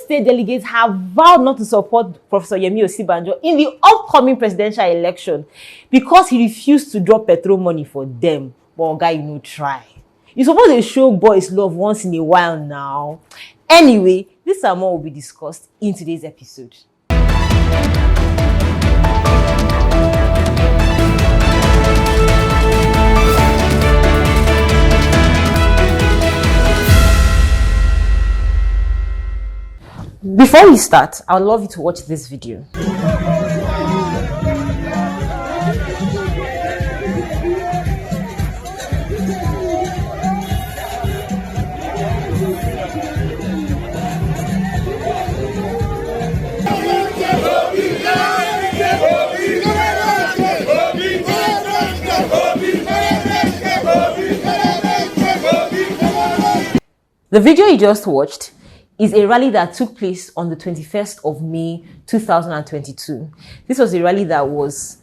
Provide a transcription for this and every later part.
state delegates have vowed not to support Professor Yemi Osibanjo in the upcoming presidential election because he refused to drop petrol money for them. But guy, you know, try. You're supposed to show boys love once in a while now. Anyway, this and more will be discussed in today's episode. Before we start, I would love you to watch this video. The video you just watched is a rally that took place on the 21st of May 2022. This was a rally that was,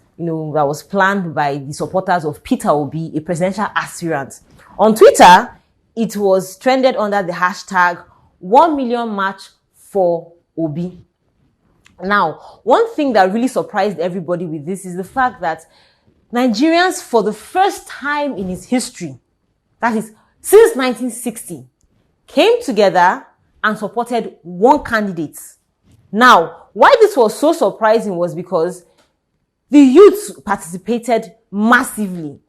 planned by the supporters of Peter Obi, a presidential aspirant. On Twitter, it was trended under the hashtag 1 million march for Obi. Now, one thing that really surprised everybody with this is the fact that Nigerians, for the first time in its history, that is since 1960, came together and supported one candidate. Now, why this was so surprising was because the youth participated massively.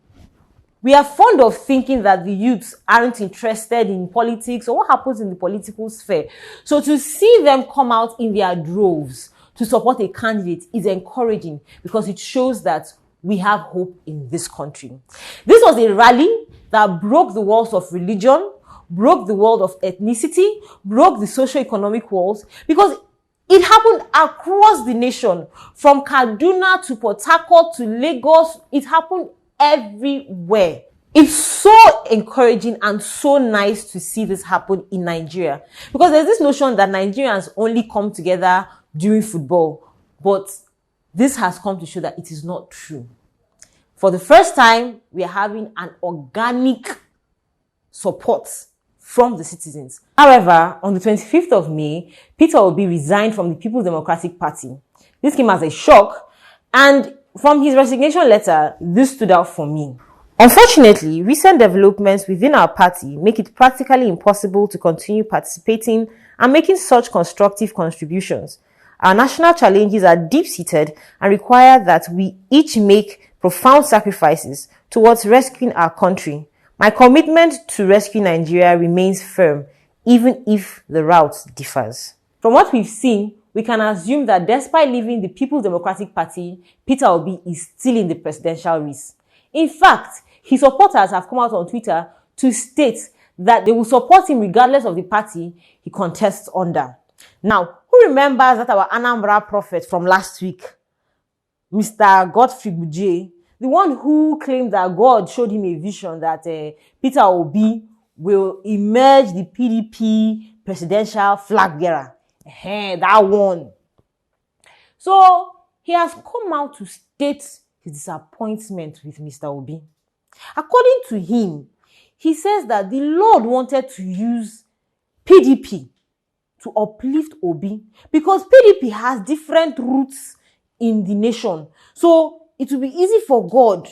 We are fond of thinking that the youths aren't interested in politics or what happens in the political sphere. So to see them come out in their droves to support a candidate is encouraging because it shows that we have hope in this country. This was a rally that broke the walls of religion, broke the world of ethnicity, broke the socio-economic walls, because it happened across the nation, from Kaduna to Port Harcourt to Lagos. It happened everywhere. It's so encouraging and so nice to see this happen in Nigeria, because there's this notion that Nigerians only come together during football, but this has come to show that it is not true. For the first time, we are having an organic support from the citizens. However, on the 25th of May, Peter Obi resigned from the People's Democratic Party. This came as a shock, and from his resignation letter, this stood out for me. Unfortunately, recent developments within our party make it practically impossible to continue participating and making such constructive contributions. Our national challenges are deep-seated and require that we each make profound sacrifices towards rescuing our country. My commitment to rescue Nigeria remains firm, even if the route differs. From what we've seen, we can assume that despite leaving the People's Democratic Party, Peter Obi is still in the presidential race. In fact, his supporters have come out on Twitter to state that they will support him regardless of the party he contests under. Now, who remembers that our Anambra prophet from last week, Mr. Godfrey Gbujie, the one who claimed that God showed him a vision that Peter Obi will emerge the PDP presidential flag bearer. That one. So he has come out to state his disappointment with Mr. Obi. According to him, he says that the Lord wanted to use PDP to uplift Obi because PDP has different roots in the nation. So it will be easy for God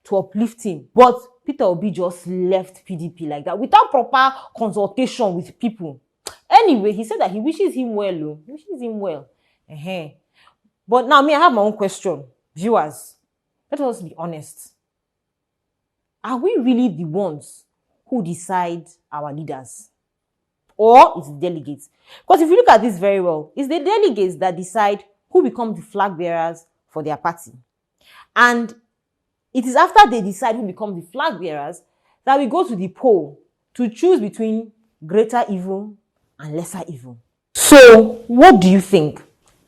to uplift him. But Peter Obi just left PDP like that without proper consultation with people. Anyway, he said that he wishes him well. He wishes him well. But now, I have my own question. Viewers, let us be honest. Are we really the ones who decide our leaders? Or it's the delegates? Because if you look at this very well, it's the delegates that decide who become the flag bearers for their party. And it is after they decide who become the flag bearers that we go to the poll to choose between greater evil and lesser evil. So, what do you think?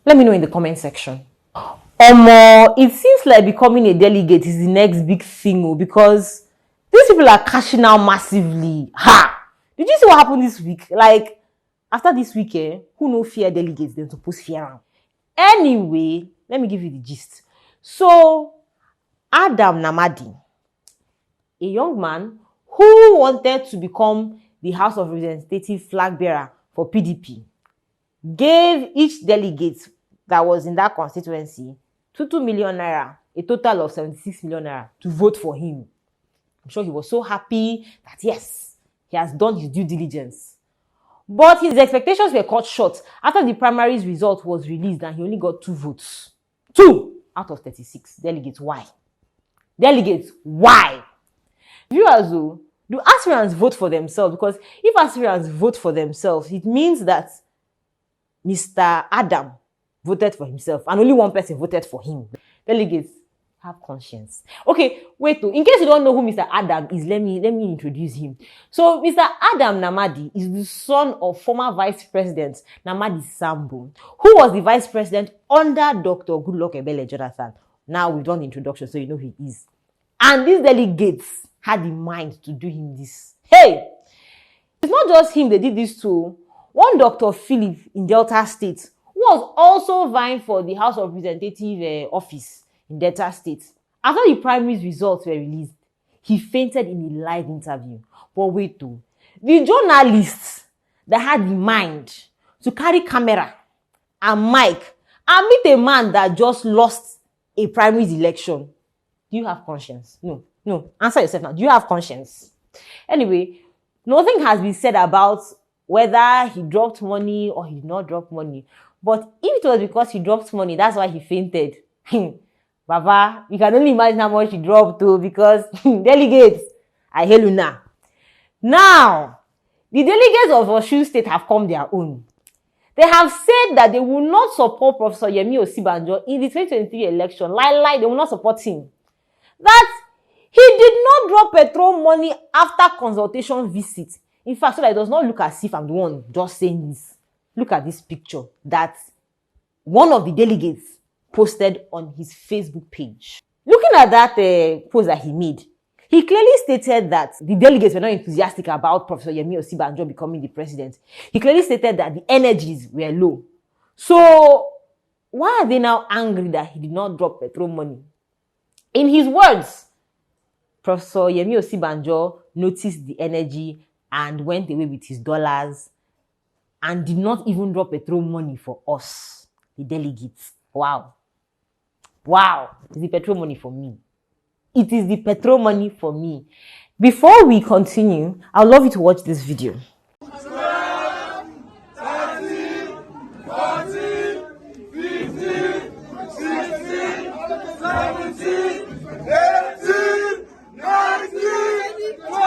Let me know in the comment section. It seems like becoming a delegate is the next big thing, because these people are cashing out massively. Did you see what happened this week? Like, after this week, who no fear delegates, they're supposed to fear them. Anyway, let me give you the gist. So, Namandi, a young man who wanted to become the House of Representatives flag bearer for PDP, gave each delegate that was in that constituency 2 million naira, a total of 76 million naira, to vote for him. I'm sure he was so happy that yes, he has done his due diligence. But his expectations were cut short after the primaries result was released and he only got 2 votes. 2 out of 36. Delegates, why? Delegates, why? Viewers, though, do aspirants vote for themselves? Because if aspirants vote for themselves, it means that Mr. Adam voted for himself and only one person voted for him. Delegates, have conscience. Okay, wait though. In case you don't know who Mr. Adam is, let me introduce him. So Mr. Adam Namandi is the son of former Vice President Namandi Sambo, who was the Vice President under Dr. Goodluck Ebele Jonathan. Now we've done the introduction, so you know who he is. And these delegates had in mind to do him this. Hey! It's not just him they did this to. One Dr. Philip in Delta State, who was also vying for the House of Representative office in Delta State. After the primaries results were released, he fainted in a live interview. But wait though, the journalists that had in mind to carry camera and mic and meet a man that just lost a primaries election, do you have conscience? No. Answer yourself now. Do you have conscience? Anyway, nothing has been said about whether he dropped money or he did not drop money. But if it was because he dropped money, that's why he fainted. Baba, you can only imagine how much he dropped too, because delegates, I hail you now. Now, the delegates of Osun State have come their own. They have said that they will not support Professor Yemi Osibanjo in the 2023 election. Lie, they will not support him. That he did not drop petrol money after consultation visit. In fact, so that it does not look as if I'm the one just saying this. Look at this picture that one of the delegates posted on his Facebook page. Looking at that post that he made, he clearly stated that the delegates were not enthusiastic about Professor Yemi Osibanjo becoming the president. He clearly stated that the energies were low. So, why are they now angry that he did not drop petrol money? In his words, Professor Yemi Osibanjo noticed the energy and went away with his dollars and did not even drop petrol money for us, the delegates. Wow. It's the petrol money for me. It is the petrol money for me. Before we continue, I'd love you to watch this video. 12, 13, 14, 15, 16, 17, 18, 19, 20,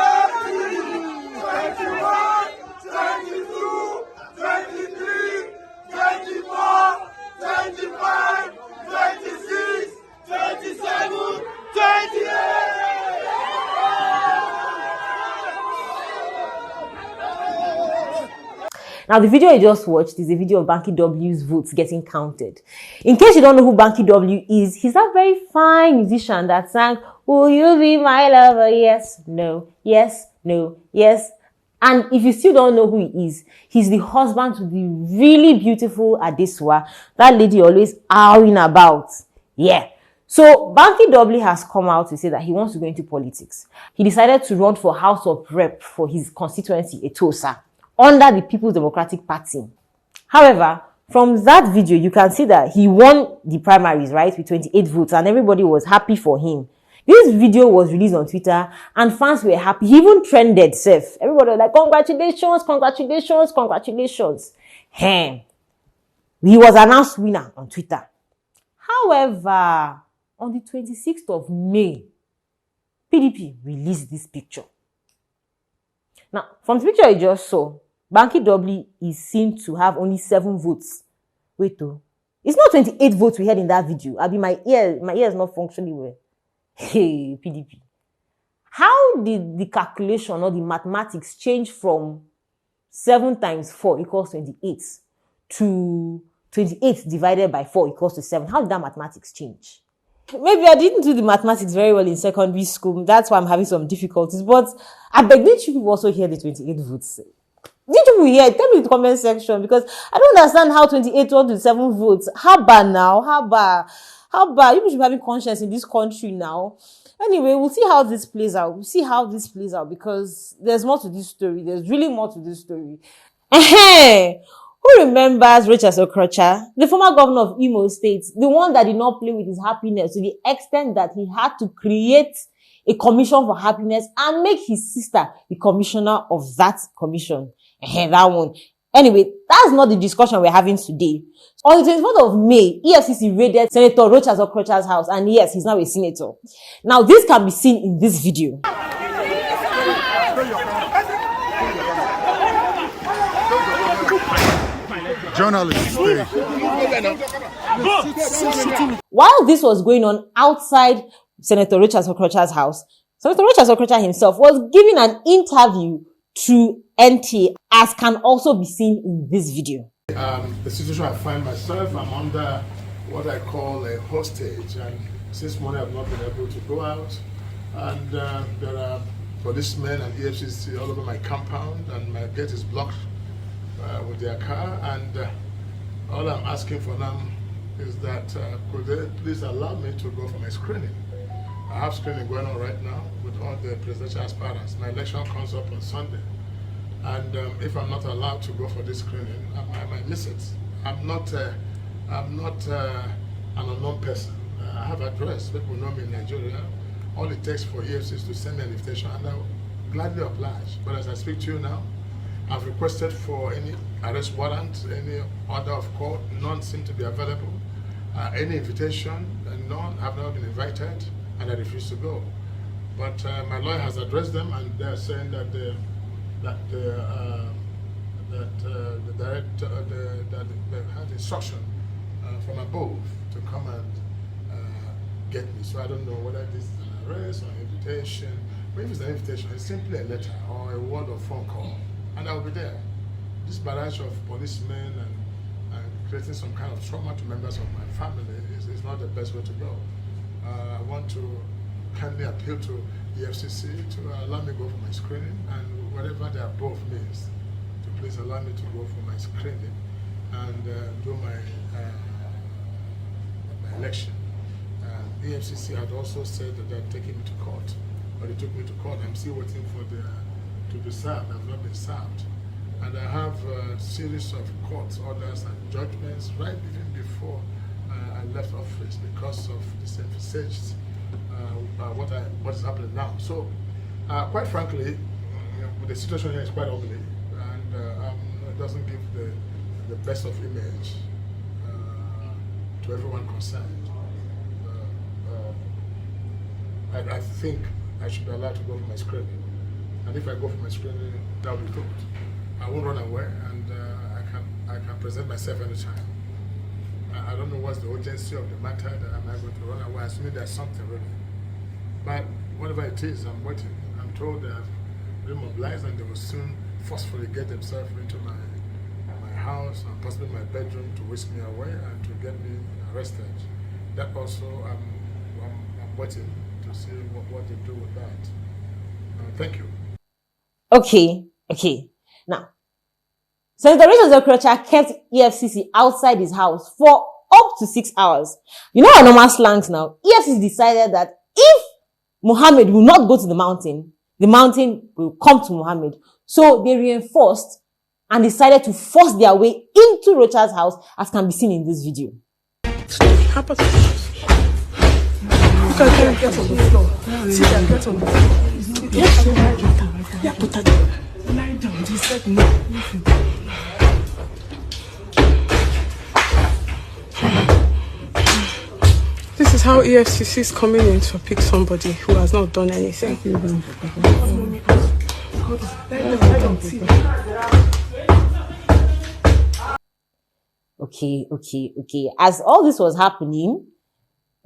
21, 22, 23, 24, 25, 26, 27, 28! Now, the video you just watched is a video of Banky W's votes getting counted. In case you don't know who Banky W is, he's that very fine musician that sang, "Will you be my lover? Yes, no, yes, no, yes." And if you still don't know who he is, he's the husband to the really beautiful Adesua, that lady always howling about. Yeah. So Banky W has come out to say that he wants to go into politics. He decided to run for House of Rep for his constituency, Etosa, under the People's Democratic Party. However, from that video, you can see that he won the primaries, right, with 28 votes, and everybody was happy for him. This video was released on Twitter, and fans were happy. He even trended, Seth. Everybody was like, congratulations, congratulations, congratulations. He was announced winner on Twitter. However, on the 26th of May, PDP released this picture. Now, from the picture you just saw, Banky W is seen to have only 7 votes. Wait, though. It's not 28 votes we had in that video. I mean, my ear is not functioning well. Hey, PDP. How did the calculation or the mathematics change from 7 times 4 equals 28 to 28 divided by 4 equals to 7? How did that mathematics change? Maybe I didn't do the mathematics very well in secondary school. That's why I'm having some difficulties. But I beg, didn't you people also hear the 28 votes? Did you hear it? Tell me in the comment section, because I don't understand how 28 turned to 7 votes. How bad now? How bad? You should be having conscience in this country now. Anyway, we'll see how this plays out. Because there's more to this story. There's really more to this story. Who Who remembers Rochas Okorocha, the former governor of Imo State, the one that did not play with his happiness to the extent that he had to create a commission for happiness and make his sister the commissioner of that commission? That one. Anyway, that's not the discussion we're having today. On the 24th of May, EFCC raided Senator Rochas Okorocha's house, and yes, he's now a senator. Now, this can be seen in this video. Journalists. While this was going on outside Senator Rochas Okorocha's house, Senator Rochas Okorocha himself was giving an interview to NT, as can also be seen in this video. The situation I find myself, I'm under what I call a hostage, and since morning I've not been able to go out, and there are policemen and EFCC all over my compound, and my gate is blocked with their car, and all I'm asking for now is that could they please allow me to go for my screening. I have screening going on right now with all the presidential aspirants. My election comes up on Sunday, and if I'm not allowed to go for this screening, I might miss it. I'm not an unknown person. I have address. People know me in Nigeria. All it takes for EFCC is to send me an invitation, and I'll gladly oblige. But as I speak to you now, I've requested for any arrest warrant, any order of court. None seem to be available. Any invitation, none. I've not been invited, and I refuse to go. But my lawyer has addressed them, and they're saying that the director they had instruction from above to come and get me. So I don't know whether this is an arrest or an invitation. But if it's an invitation, it's simply a letter or a word or phone call, and I'll be there. This barrage of policemen and creating some kind of trauma to members of my family is not the best way to go. I want to kindly appeal to the EFCC to allow me to go for my screening, and whatever the above means, to please allow me to go for my screening and do my election. EFCC had also said that they're taking me to court, but they took me to court. I'm still waiting for to be served. I've not been served. And I have a series of court orders and judgments right even before I left office because of this emphasized what is happening now. So, quite frankly, the situation here is quite ugly, and it doesn't give the best of image to everyone concerned. I think I should be allowed to go for my screening, and if I go for my screening, that will be good. I won't run away, and I can present myself anytime. I don't know what's the urgency of the matter that I'm not going to run away, assuming there's something really. But whatever it is, I'm waiting. I'm told they have remobilized, and they will soon forcefully get themselves into my house and possibly my bedroom to whisk me away and to get me arrested. That also, I'm waiting to see what they do with that. Thank you. Okay. Now, Senator Rochas Okorocha kept EFCC outside his house for up to 6 hours. You know our normal slangs now. EFCC decided that if Muhammad will not go to the mountain will come to Muhammad. So they reinforced and decided to force their way into Rocha's house, as can be seen in this video. You can get on the floor. See that, get on the floor. Yeah, put that down. Lie down. He said no. This is how EFCC is coming in to pick somebody who has not done anything. Okay. As all this was happening,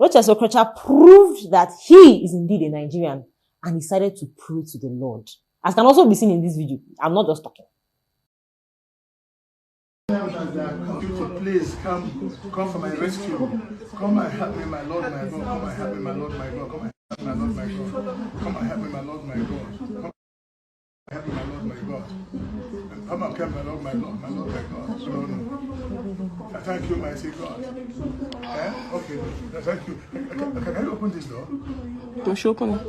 Rochas Okorocha proved that he is indeed a Nigerian and decided to pray to the Lord. As can also be seen in this video. I'm not just talking. Please come for my rescue. Come and help me, my Lord, my God. Come and help me, my Lord, my God. Come and help me, my Lord, my God. Come and help me, my Lord, my God. Come and help me, my Lord, my God. Come and help me, my Lord, my God. No. I thank you, mighty God. Okay, thank you. Can you open this door? Don't you open it?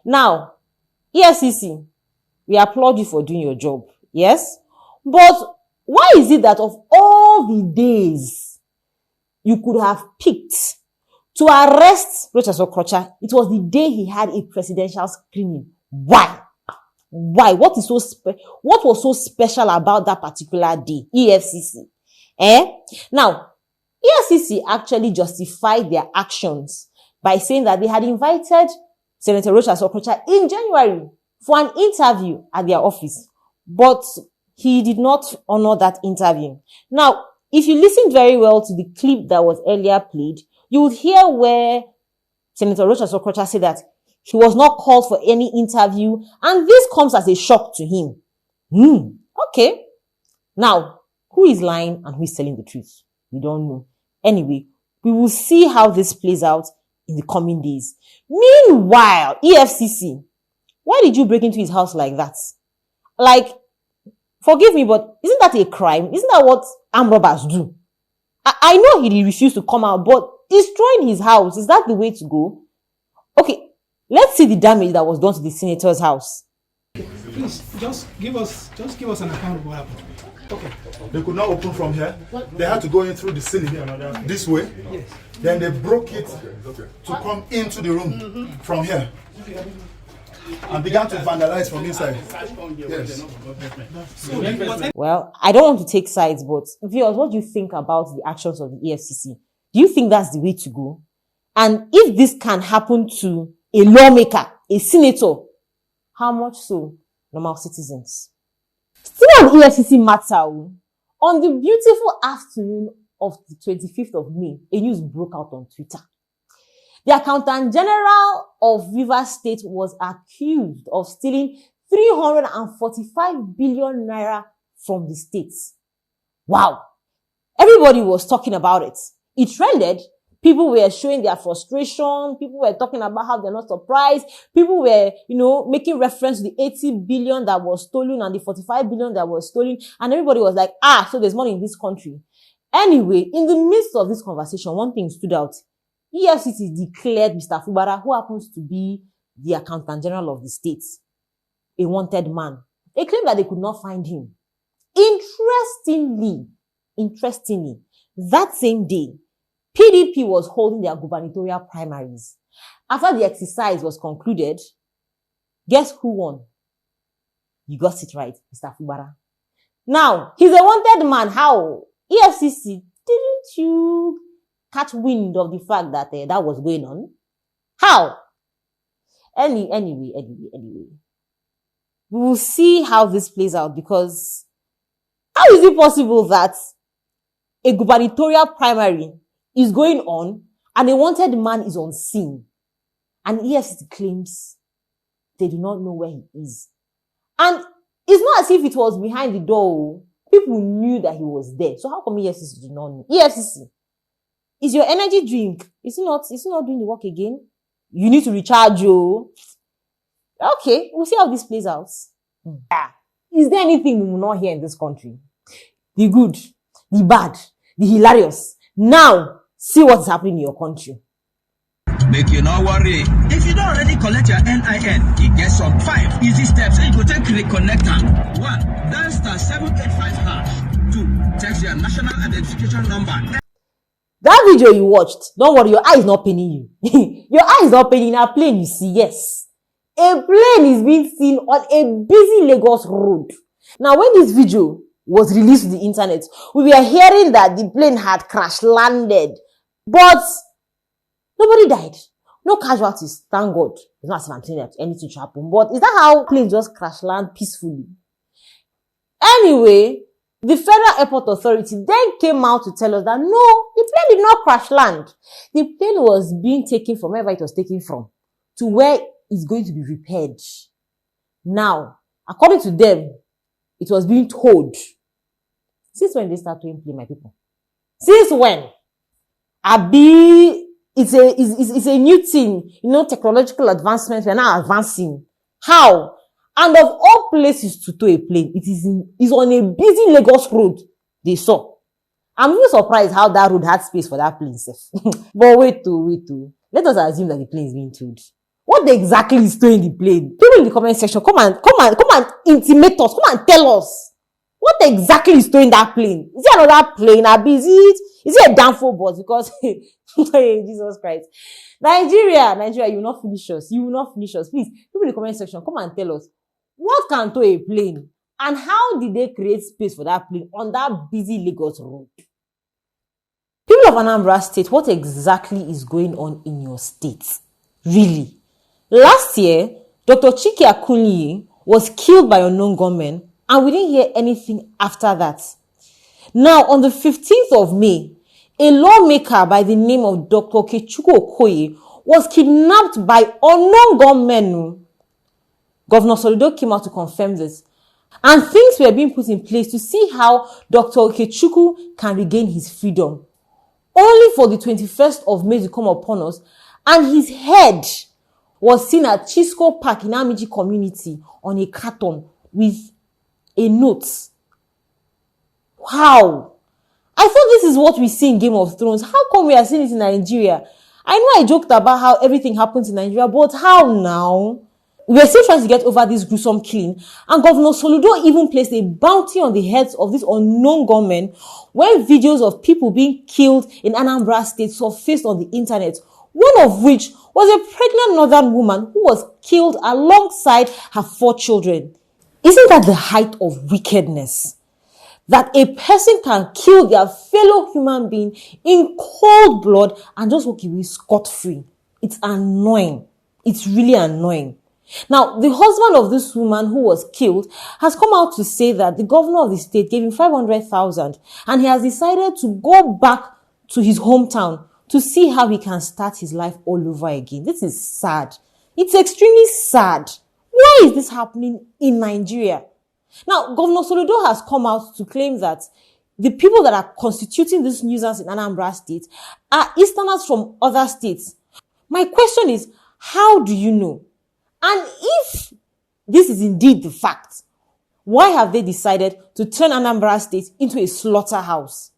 Now, EFCC, we applaud you for doing your job. Yes? But Why is it that of all the days you could have picked to arrest Rochas Okorocha, it was the day he had a presidential screening? Why? Why? What was so special about that particular day? EFCC. Now, EFCC actually justified their actions by saying that they had invited Senator Rochas Okorocha in January for an interview at their office, but he did not honor that interview. Now, if you listen very well to the clip that was earlier played, you would hear where Senator Rochas Okorocha said that he was not called for any interview, and this comes as a shock to him. Okay. Now, who is lying and who is telling the truth? We don't know. Anyway, we will see how this plays out in the coming days. Meanwhile, EFCC, why did you break into his house like that? Like, forgive me, but isn't that a crime? Isn't that what armed robbers do? I know he refused to come out, but destroying his house, is that the way to go? Okay, let's see the damage that was done to the senator's house. Please, just give us an account of what happened. Okay. They could not open from here. They had to go in through the ceiling this way. Yes. Then they broke it to come into the room from here and began to vandalize from inside. Yes. Well, I don't want to take sides, but viewers, what do you think about the actions of the EFCC? Do you think that's the way to go? And if this can happen to a lawmaker, a senator, how much so normal citizens? Still on EFCC matter, on the beautiful afternoon of the 25th of May, a news broke out on Twitter. The Accountant General of Rivers State was accused of stealing 345 billion naira from the states. Wow. Everybody was talking about it. It trended. People were showing their frustration. People were talking about how they're not surprised. People were, making reference to the 80 billion that was stolen and the 45 billion that was stolen. And everybody was like, so there's money in this country. Anyway, in the midst of this conversation, one thing stood out. EFCC declared Mr. Fubara, who happens to be the Accountant General of the state, a wanted man. They claimed that they could not find him. Interestingly, that same day, PDP was holding their gubernatorial primaries. After the exercise was concluded, guess who won? You got it right, Mr. Fubara. Now, he's a wanted man. How? EFCC, didn't you catch wind of the fact that that was going on? How? Anyway. We will see how this plays out, because how is it possible that a gubernatorial primary is going on and a wanted man is on scene, and EFCC claims they do not know where he is? And it's not as if it was behind the door. People knew that he was there. So how come EFCC did not know? EFCC, is your energy drink, is it not doing the work again? You need to recharge, yo. Okay, we'll see how this plays out. Is there anything we will not hear in this country? The good, the bad, the hilarious. Now, see what's happening in your country. Make you not worry. If you don't already collect your NIN, you get some 5 easy steps and you go take reconnect them. 1. Dial *785#. 2. Text your national identification number. That video you watched, don't worry, your eye is not paining you. Your eye is not paining. In a plane, you see, yes. A plane is being seen on a busy Lagos road. Now, when this video was released to the internet, we were hearing that the plane had crash landed, but nobody died. No casualties, thank God. It's not as if I'm saying that anything should happen, but is that how planes just crash land peacefully? Anyway, the Federal Airport Authority then came out to tell us that no, the plane did not crash land. The plane was being taken from wherever it was taken from to where it's going to be repaired. Now, according to them, it was being towed. Since when they start to play, my people? Since when? It's a new thing. Technological advancement. We're now advancing. How? And of all places to tow a plane, it's on a busy Lagos road they saw. I'm really surprised how that road had space for that plane. But wait to. Let us assume that the plane is being towed. What exactly is towing the plane? People in the comment section, come and intimate us. Come and tell us. What exactly is towing that plane? Is it another plane? Is it a downfall bus? Because, hey, Jesus Christ. Nigeria, you will not finish us. You will not finish us. Please, people in the comment section, come and tell us, what can tow a plane? And how did they create space for that plane on that busy Lagos road? People of Anambra State, what exactly is going on in your state? Really? Last year, Dr. Chike Akunyi was killed by unknown gunmen, and we didn't hear anything after that. Now, on the 15th of May, a lawmaker by the name of Dr. Okechukwu Okoye was kidnapped by unknown gunmen. Governor Soludo came out to confirm this. And things were being put in place to see how Dr. Okechukwu can regain his freedom. Only for the 21st of May to come upon us, and his head was seen at Chisco Park in Amiji community on a carton with a note. Wow! I thought this is what we see in Game of Thrones. How come we are seeing it in Nigeria? I know I joked about how everything happens in Nigeria, but how now? We are still trying to get over this gruesome killing, and Governor Soludo even placed a bounty on the heads of these unknown gunmen when videos of people being killed in Anambra State surfaced on the internet, one of which was a pregnant northern woman who was killed alongside her 4 children. Isn't that the height of wickedness? That a person can kill their fellow human being in cold blood and just walk away scot-free. It's annoying. It's really annoying. Now, the husband of this woman who was killed has come out to say that the governor of the state gave him 500,000 and he has decided to go back to his hometown to see how he can start his life all over again. This is sad. It's extremely sad. Why is this happening in Nigeria? Now, Governor Soludo has come out to claim that the people that are constituting this nuisance in Anambra State are Easterners from other states. My question is, how do you know? And if this is indeed the fact, why have they decided to turn Anambra State into a slaughterhouse?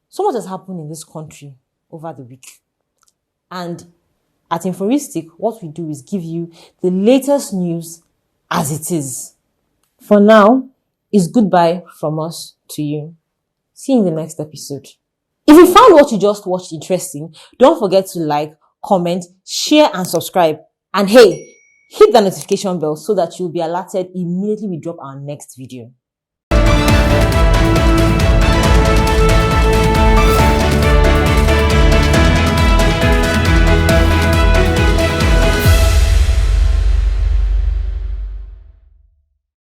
So much has happened in this country over the week. And at Inforistic, what we do is give you the latest news as it is. For now, it's goodbye from us to you. See you in the next episode. If you found what you just watched interesting, don't forget to like, comment, share, and subscribe. And hey, hit the notification bell so that you'll be alerted immediately we drop our next video.